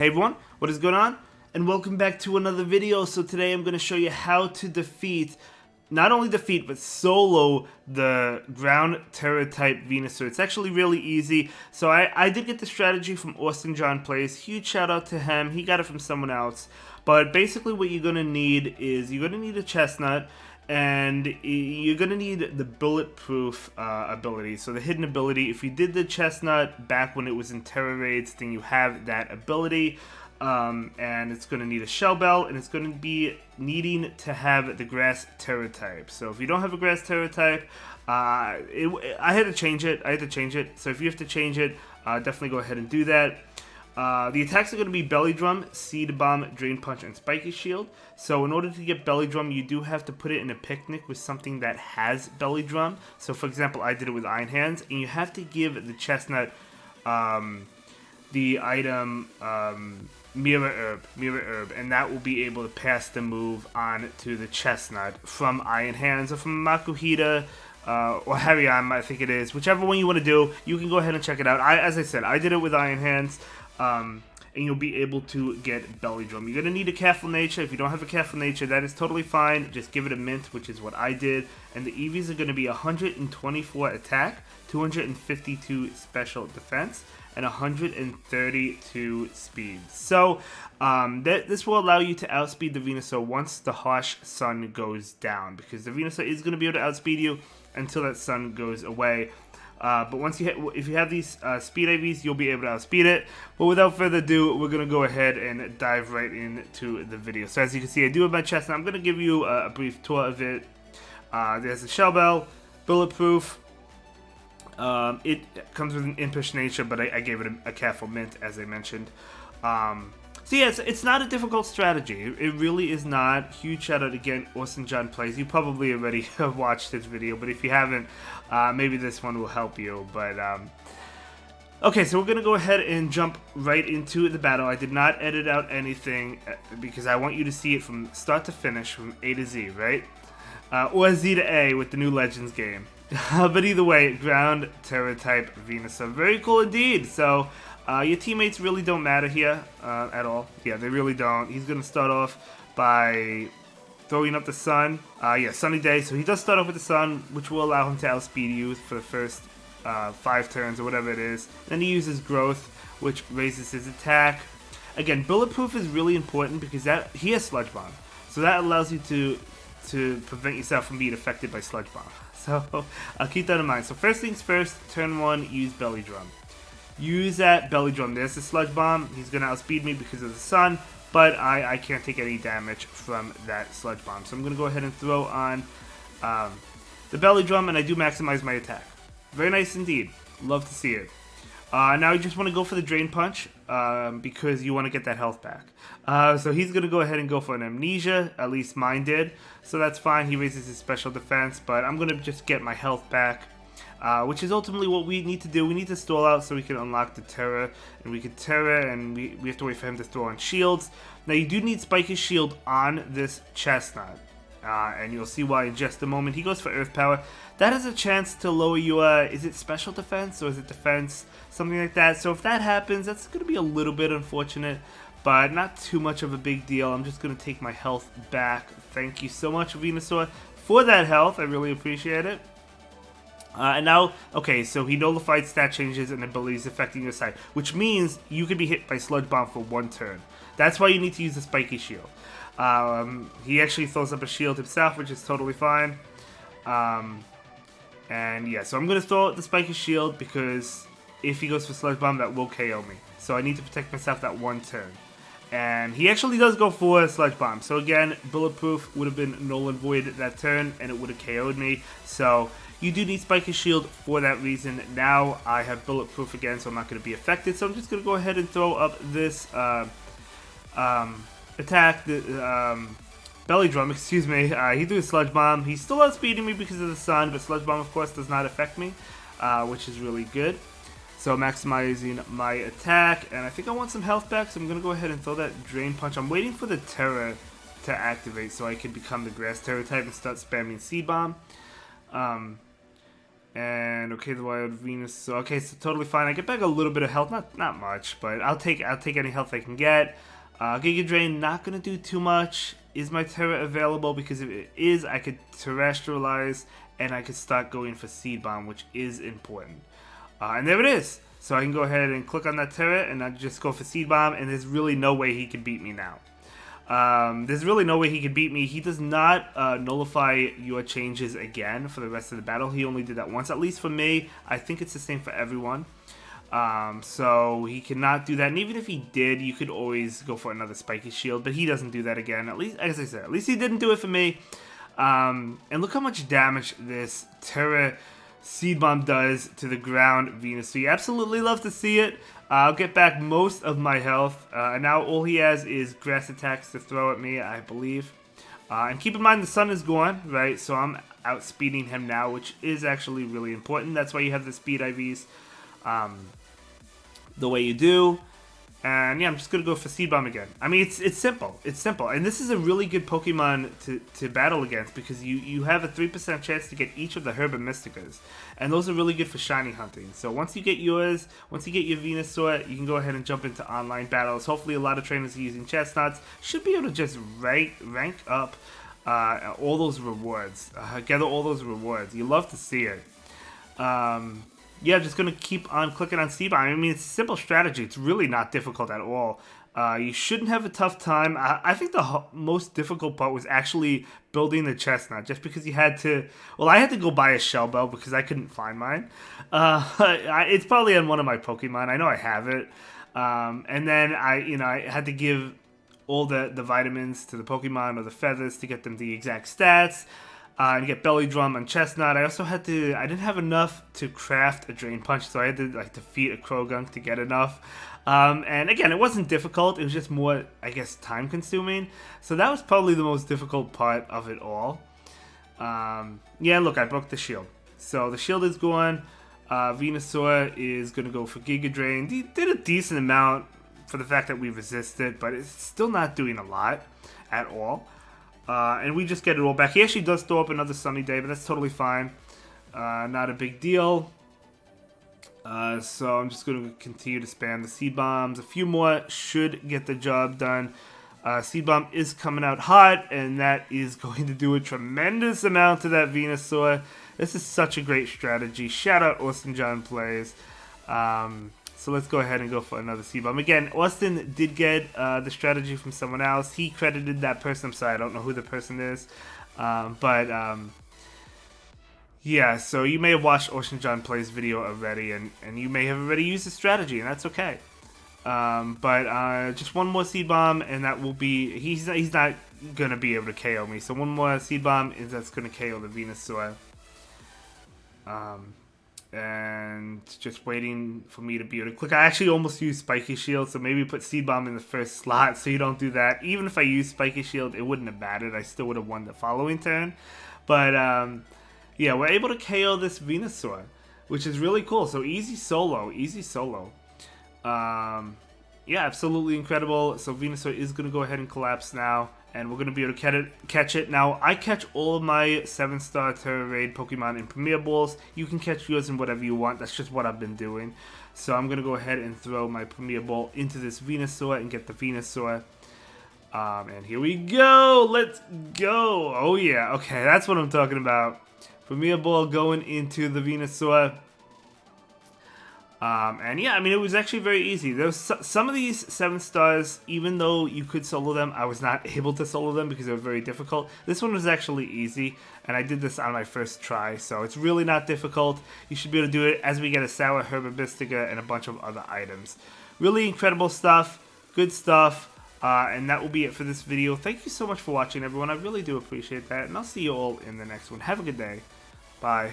Hey everyone, what is going on? And welcome back to another video. So today I'm going to show you how to defeat, not only defeat, but solo the ground Tera type Venusaur. It's actually really easy. So I did get the strategy from Austin John Plays. Huge shout out to him. He got it from someone else. But basically what you're going to need is, you're going to need a Chesnaught. And you're going to need the Bulletproof ability. So the hidden ability, if you did the Chesnaught back when it was in Tera raids, then you have that ability. And it's going to need a Shell Bell, and it's going to be needing to have the Grass Tera type. So if you don't have a Grass Tera type, I had to change it. So if you have to change it, definitely go ahead and do that. The attacks are going to be Belly Drum, Seed Bomb, Drain Punch, and Spiky Shield. So in order to get Belly Drum, you do have to put it in a picnic with something that has Belly Drum. So for example, I did it with Iron Hands, and you have to give the Chesnaught the item Mirror Herb, and that will be able to pass the move on to the Chesnaught from Iron Hands or from Makuhita. Or Hariyama, I think it is. Whichever one you want to do, you can go ahead and check it out. As I said, I did it with Iron Hands. And you'll be able to get Belly Drum. You're going to need a Careful Nature. If you don't have a Careful Nature, that is totally fine. Just give it a Mint, which is what I did. And the EVs are going to be 124 attack, 252 special defense, and 132 speed. So this will allow you to outspeed the Venusaur once the harsh sun goes down, because the Venusaur is going to be able to outspeed you until that sun goes away. But once if you have these speed IVs, you'll be able to outspeed it. But without further ado, we're going to go ahead and dive right into the video. So as you can see, I do have my chest, and I'm going to give you a brief tour of it. There's a Shell Bell, Bulletproof. It comes with an Impish Nature, but I gave it a Careful Mint, as I mentioned. So yeah, it's not a difficult strategy. It really is not. Huge shout out again, Austin John Plays. You probably already have watched this video, but if you haven't, maybe this one will help you. But okay, so we're gonna go ahead and jump right into the battle. I did not edit out anything because I want you to see it from start to finish, from A to Z, right? Or Z to A with the new Legends game. But either way, ground Tera type Venusaur, very cool indeed. So. Your teammates really don't matter here at all. Yeah, they really don't. He's going to start off by throwing up the sun. Yeah, sunny day. So he does start off with the sun, which will allow him to outspeed you for the first 5 turns or whatever it is. Then he uses growth, which raises his attack. Again, Bulletproof is really important because he has Sludge Bomb. So that allows you to prevent yourself from being affected by Sludge Bomb. So I'll keep that in mind. So first things first, turn 1, use Belly Drum. Use that Belly Drum. There's the Sludge Bomb. He's going to outspeed me because of the sun, but I can't take any damage from that Sludge Bomb. So I'm going to go ahead and throw on the Belly Drum, and I do maximize my attack. Very nice indeed. Love to see it. Now you just want to go for the Drain Punch because you want to get that health back. So he's going to go ahead and go for an Amnesia. At least mine did. So that's fine. He raises his special defense, but I'm going to just get my health back. Which is ultimately what we need to do. We need to stall out so we can unlock the Tera, and we can Tera, and we have to wait for him to throw on shields. Now you do need Spiky Shield on this Chesnaught, and you'll see why in just a moment. He goes for Earth Power. That has a chance to lower your, is it special defense or is it defense? Something like that. So if that happens, that's going to be a little bit unfortunate, but not too much of a big deal. I'm just going to take my health back. Thank you so much, Venusaur, for that health. I really appreciate it. And now, okay, so he nullified stat changes and abilities affecting your side, which means you can be hit by Sludge Bomb for 1 turn. That's why you need to use the Spiky Shield. He actually throws up a shield himself, which is totally fine. And yeah, so I'm going to throw out the Spiky Shield because if he goes for Sludge Bomb, that will KO me. So I need to protect myself that 1 turn. And he actually does go for Sludge Bomb. So again, Bulletproof would have been null and void that turn, and it would have KO'd me. So you do need Spiky Shield for that reason. Now I have Bulletproof again, so I'm not going to be affected. So I'm just going to go ahead and throw up this attack, the Belly Drum, excuse me. He threw a Sludge Bomb. He's still outspeeding me because of the sun, but Sludge Bomb, of course, does not affect me, which is really good. So maximizing my attack, and I think I want some health back, so I'm going to go ahead and throw that Drain Punch. I'm waiting for the Tera to activate so I can become the Grass Tera type and start spamming Seed Bomb. And okay, the wild Venus. So okay, so totally fine. I get back a little bit of health, not much, but I'll take any health I can get. Giga Drain, not gonna do too much. Is my Tera available? Because if it is, I could terrestrialize and I could start going for Seed Bomb, which is important. And there it is. So I can go ahead and click on that Tera and I just go for Seed Bomb, and there's really no way he can beat me now. There's really no way he can beat me. He does not nullify your changes again for the rest of the battle. He only did that once, at least for me. I think it's the same for everyone. So he cannot do that. And even if he did, you could always go for another Spiky Shield, but he doesn't do that again. At least, as I said, at least he didn't do it for me. And look how much damage this Tera Seed Bomb does to the ground Venusaur. You absolutely love to see it. I'll get back most of my health. And now all he has is grass attacks to throw at me, I believe. And keep in mind the sun is gone, right? So I'm outspeeding him now, which is actually really important. That's why you have the speed IVs the way you do. And yeah, I'm just going to go for Seed Bomb again. I mean, it's simple. It's simple. And this is a really good Pokemon to battle against because you have a 3% chance to get each of the Herb and Mysticas. And those are really good for shiny hunting. So once you get yours, once you get your Venusaur, you can go ahead and jump into online battles. Hopefully a lot of trainers are using Chesnaught's. Should be able to just rank up all those rewards. Gather all those rewards. You love to see it. Yeah, just going to keep on clicking on Seed Bomb. I mean, it's a simple strategy. It's really not difficult at all. You shouldn't have a tough time. I think the most difficult part was actually building the Chesnaught, just because you had to... Well, I had to go buy a Shell Bell because I couldn't find mine. It's probably on one of my Pokemon. I know I have it. And then I had to give all the vitamins to the Pokemon or the feathers to get them the exact stats. And get Belly Drum on Chesnaught. I also had to... I didn't have enough to craft a Drain Punch, so I had to defeat a Krogunk to get enough. And again, it wasn't difficult. It was just more, I guess, time consuming. So that was probably the most difficult part of it all. Yeah, look, I broke the shield. So the shield is gone. Venusaur is going to go for Giga Drain. He did a decent amount for the fact that we resisted, but it's still not doing a lot at all. And we just get it all back. He actually does throw up another sunny day, but that's totally fine. Not a big deal. So I'm just going to continue to spam the Seed Bombs. A few more should get the job done. Seed Bomb is coming out hot, and that is going to do a tremendous amount to that Venusaur. This is such a great strategy. Shout out Austin John Plays. So let's go ahead and go for another Seed Bomb. Again, Austin did get the strategy from someone else. He credited that person. I'm sorry, I don't know who the person is. Yeah, so you may have watched Austin John Play's video already, and you may have already used the strategy, and that's okay. Just one more Seed Bomb, and that will be... He's not going to be able to KO me. So one more Seed Bomb, and that's going to KO the Venusaur. And just waiting for me to be able to click. I actually almost used Spiky Shield, so maybe put Seed Bomb in the first slot so you don't do that. Even if I used Spiky Shield, it wouldn't have mattered. I still would have won the following turn. But, yeah, we're able to KO this Venusaur, which is really cool. So easy solo, easy solo. Yeah, absolutely incredible. So Venusaur is going to go ahead and collapse now. And we're going to be able to catch it. Now, I catch all of my 7-star Tera Raid Pokemon in Premier Balls. You can catch yours in whatever you want. That's just what I've been doing. So I'm going to go ahead and throw my Premier Ball into this Venusaur and get the Venusaur. And here we go. Let's go. Oh, yeah. Okay, that's what I'm talking about. Premier Ball going into the Venusaur. And yeah, I mean, it was actually very easy. There was some of these 7 stars, even though you could solo them, I was not able to solo them because they were very difficult. This one was actually easy, and I did this on my first try, so it's really not difficult. You should be able to do it as we get a Sour Herb Mystica and a bunch of other items. Really incredible stuff, good stuff, and that will be it for this video. Thank you so much for watching, everyone. I really do appreciate that, and I'll see you all in the next one. Have a good day. Bye.